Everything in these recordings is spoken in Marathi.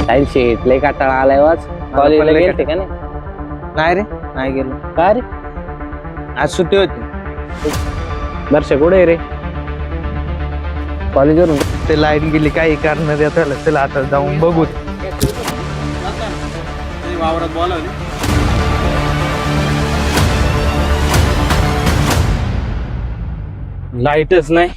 साईल शेट लय काटाळा आलाय वाच. कॉलेजला लय गेलते का नाही? नाही रे, नाही गेलो. का रे? आज सुट्टी होती. दर्शक कुठे रे? कॉलेजवरून ते लाईट गेली, काही कारण त्याला. चला आता जाऊन बघू. वावरात बोलावली. लाईटच नाही.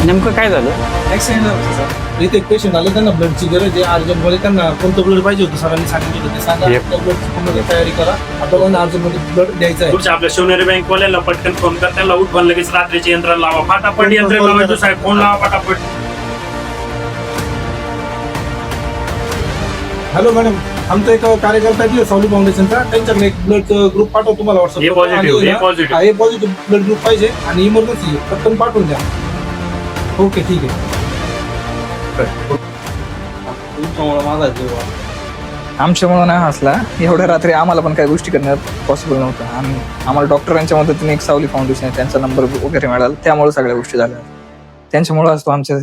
नेमकं काय झालं? ऍक्सिडेंट झाला होता सर. इथे एक पेशंट आले, त्यांना ब्लडची गरज आहे अर्जंटमध्ये. त्यांना कोणतं ब्लड पाहिजे होतं सरांनी सांगितलं होतं. ते सांगा ब्लडची पूर्ण तयारी करा. आपल्याला अर्जंटमध्ये ब्लड द्यायचं आहे. पुढच्या आपल्या शिवनेरी बँक वाल्याला पटकन फोन कर, त्याला उठवून लगेच रात्रीचे यंत्र लावा, फटाफट यंत्र लावा. साहेब फोन लावा फटाफट. हॅलो मॅडम, आमचा एक कार्यकर्ता आहे सावली फाउंडेशनचा, त्यांच्याकडे एक ब्लड ग्रुप पाठव तुम्हाला हे positive, हे positive. हे पॉझिटिव्ह ब्लड ग्रुप पाहिजे आणि इमर्जन्सी पटकन पाठवून द्या. ओके ठीक आहे. तुमच्यामुळे माझा जीव आमच्यामुळे नाही हसला. एवढ्या रात्री आम्हाला पण काही गोष्टी करण्यात पॉसिबल नव्हतं. आणि आम्हाला डॉक्टरांच्या मदतीने एक सावली फाउंडेशन आहे, त्यांचा नंबर वगैरे मिळाला, त्यामुळे सगळ्या गोष्टी झाल्या. त्यांच्यामुळे असतो आमच्या